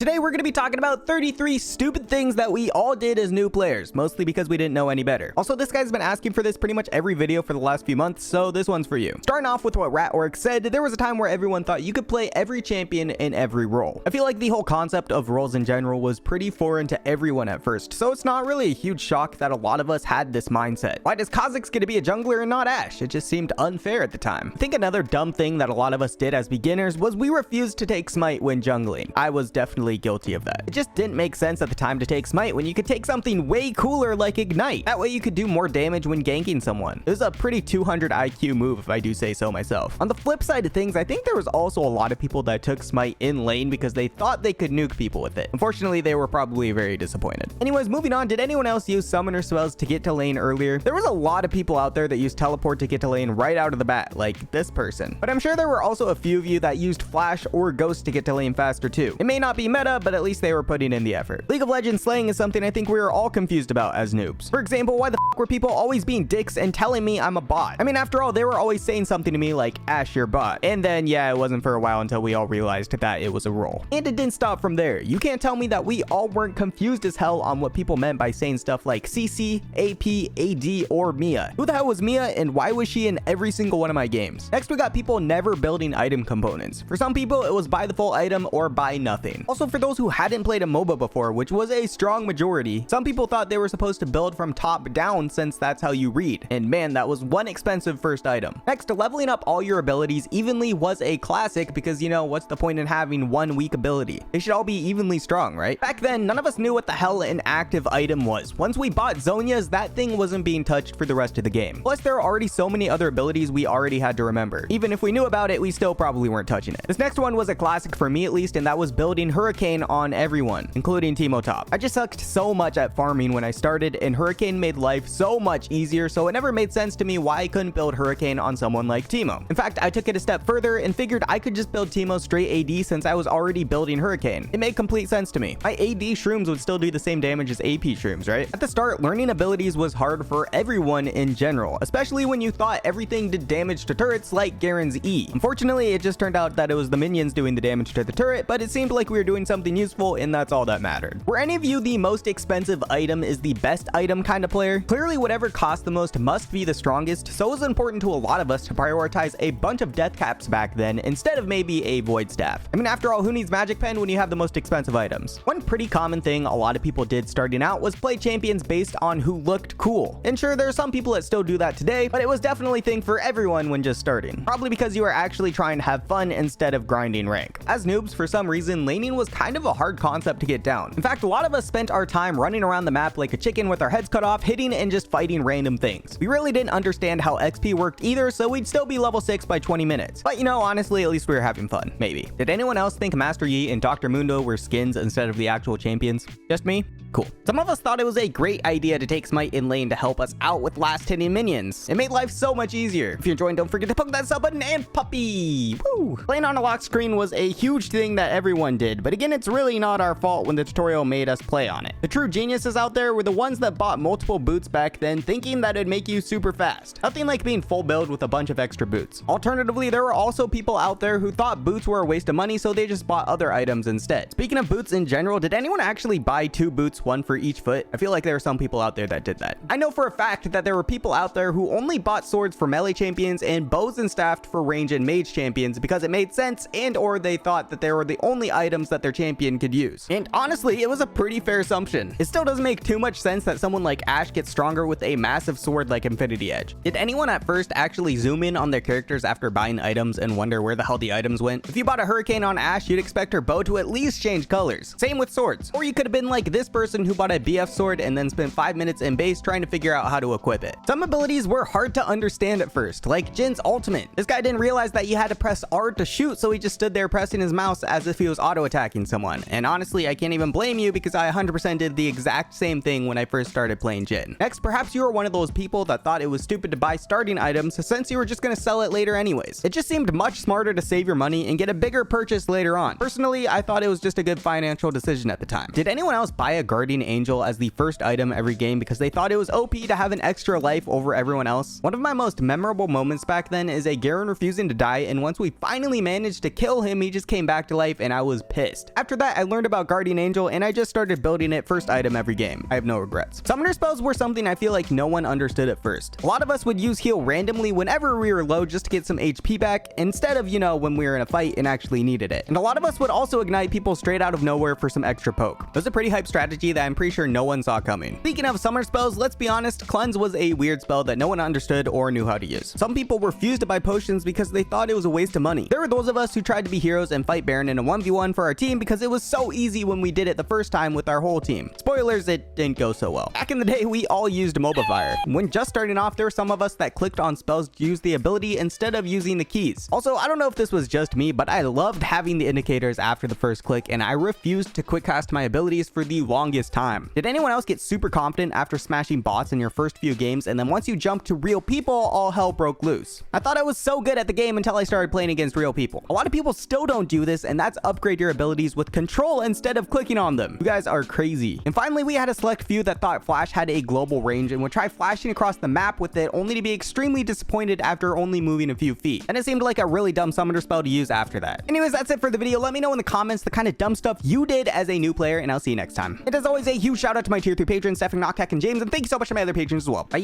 Today we're going to be talking about 33 stupid things that we all did as new players, mostly because we didn't know any better. Also, this guy's been asking for this pretty much every video for the last few months, so this one's for you. Starting off with what Rat said, there was a time where everyone thought you could play every champion in every role. I feel like the whole concept of roles in general was pretty foreign to everyone at first, so it's not really a huge shock that a lot of us had this mindset. Why does Kha'Zix get to be a jungler and not Ashe? It just seemed unfair at the time. I think another dumb thing that a lot of us did as beginners was we refused to take Smite when jungling. I was definitely guilty of that. It just didn't make sense at the time to take Smite when you could take something way cooler like Ignite. That way you could do more damage when ganking someone. It was a pretty 200 IQ move if I do say so myself. On the flip side of things, I think there was also a lot of people that took Smite in lane because they thought they could nuke people with it. Unfortunately, they were probably very disappointed. Anyways, moving on, did anyone else use summoner spells to get to lane earlier? There was a lot of people out there that used teleport to get to lane right out of the bat, like this person. But I'm sure there were also a few of you that used flash or ghost to get to lane faster too. It may not be meta, but at least they were putting in the effort. League of Legends slaying is something I think we were all confused about as noobs. For example, why the f were people always being dicks and telling me I'm a bot? I mean, after all, they were always saying something to me like, Ashe, you're bot. And then, yeah, it wasn't for a while until we all realized that it was a role. And it didn't stop from there. You can't tell me that we all weren't confused as hell on what people meant by saying stuff like CC, AP, AD, or Mia. Who the hell was Mia and why was she in every single one of my games? Next, we got people never building item components. For some people, it was buy the full item or buy nothing. Also, for those who hadn't played a MOBA before, which was a strong majority, some people thought they were supposed to build from top down since that's how you read. And man, that was one expensive first item. Next, leveling up all your abilities evenly was a classic because, you know, what's the point in having one weak ability? They should all be evenly strong, right? Back then, none of us knew what the hell an active item was. Once we bought Zhonya's, that thing wasn't being touched for the rest of the game. Plus, there are already so many other abilities we already had to remember. Even if we knew about it, we still probably weren't touching it. This next one was a classic for me at least, and that was building Hurricane on everyone, including Teemo Top. I just sucked so much at farming when I started, and Hurricane made life so much easier, so it never made sense to me why I couldn't build Hurricane on someone like Teemo. In fact, I took it a step further and figured I could just build Teemo straight AD since I was already building Hurricane. It made complete sense to me. My AD shrooms would still do the same damage as AP shrooms, right? At the start, learning abilities was hard for everyone in general, especially when you thought everything did damage to turrets like Garen's E. Unfortunately, it just turned out that it was the minions doing the damage to the turret, but it seemed like we were doing something useful and that's all that mattered. Were any of you the most expensive item is the best item kind of player? Clearly, whatever cost the most must be the strongest, so it was important to a lot of us to prioritize a bunch of death caps back then instead of maybe a void staff. I mean, after all, who needs magic pen when you have the most expensive items? One pretty common thing a lot of people did starting out was play champions based on who looked cool. And sure, there are some people that still do that today, but it was definitely a thing for everyone when just starting. Probably because you were actually trying to have fun instead of grinding rank. As noobs, for some reason, laning was kind of a hard concept to get down. In fact, a lot of us spent our time running around the map like a chicken with our heads cut off, hitting and just fighting random things. We really didn't understand how XP worked either, so we'd still be level 6 by 20 minutes. But you know, honestly, at least we were having fun. Maybe. Did anyone else think Master Yi and Dr. Mundo were skins instead of the actual champions? Just me? Cool. Some of us thought it was a great idea to take Smite in lane to help us out with last hitting minions. It made life so much easier. If you're enjoying, don't forget to poke that sub button and puppy. Woo! Playing on a lock screen was a huge thing that everyone did, but again, it's really not our fault when the tutorial made us play on it. The true geniuses out there were the ones that bought multiple boots back then, thinking that it'd make you super fast. Nothing like being full build with a bunch of extra boots. Alternatively, there were also people out there who thought boots were a waste of money, so they just bought other items instead. Speaking of boots in general, did anyone actually buy 2 boots, one for each foot? I feel like there are some people out there that did that. I know for a fact that there were people out there who only bought swords for melee champions and bows and staff for range and mage champions because it made sense and or they thought that they were the only items that their champion could use. And honestly, it was a pretty fair assumption. It still doesn't make too much sense that someone like Ashe gets stronger with a massive sword like Infinity Edge. Did anyone at first actually zoom in on their characters after buying items and wonder where the hell the items went? If you bought a Hurricane on Ashe, you'd expect her bow to at least change colors. Same with swords. Or you could have been like this person who bought a BF sword and then spent 5 minutes in base trying to figure out how to equip it. Some abilities were hard to understand at first, like Jin's ultimate. This guy didn't realize that you had to press R to shoot, so he just stood there pressing his mouse as if he was auto-attacking someone. And honestly, I can't even blame you because I 100% did the exact same thing when I first started playing Jin. Next, perhaps you were one of those people that thought it was stupid to buy starting items since you were just gonna sell it later anyways. It just seemed much smarter to save your money and get a bigger purchase later on. Personally, I thought it was just a good financial decision at the time. Did anyone else buy a Guardian Angel as the first item every game because they thought it was OP to have an extra life over everyone else? One of my most memorable moments back then is a Garen refusing to die, and once we finally managed to kill him, he just came back to life and I was pissed. fast. After that, I learned about Guardian Angel and I just started building it first item every game. I have no regrets. Summoner spells were something I feel like no one understood at first. A lot of us would use heal randomly whenever we were low just to get some HP back instead of, you know, when we were in a fight and actually needed it. And a lot of us would also ignite people straight out of nowhere for some extra poke. It was a pretty hype strategy that I'm pretty sure no one saw coming. Speaking of summoner spells, let's be honest, Cleanse was a weird spell that no one understood or knew how to use. Some people refused to buy potions because they thought it was a waste of money. There were those of us who tried to be heroes and fight Baron in a 1v1 for our team because it was so easy when we did it the first time with our whole team. Spoilers, it didn't go so well. Back in the day, we all used Mobile. When just starting off, there were some of us that clicked on spells to use the ability instead of using the keys. Also, I don't know if this was just me, but I loved having the indicators after the first click, and I refused to quick cast my abilities for the longest time. Did anyone else get super confident after smashing bots in your first few games, and then once you jumped to real people, all hell broke loose? I thought I was so good at the game until I started playing against real people. A lot of people still don't do this, and that's upgrade your abilities with control instead of clicking on them. You guys are crazy. And finally, we had a select few that thought Flash had a global range and would try flashing across the map with it, only to be extremely disappointed after only moving a few feet. And it seemed like a really dumb summoner spell to use after that. Anyways, that's it for the video. Let me know in the comments the kind of dumb stuff you did as a new player, and I'll see you next time. And as always, a huge shout out to my tier 3 patrons, Stefan, Knockhack, and James, and thank you so much to my other patrons as well. Bye.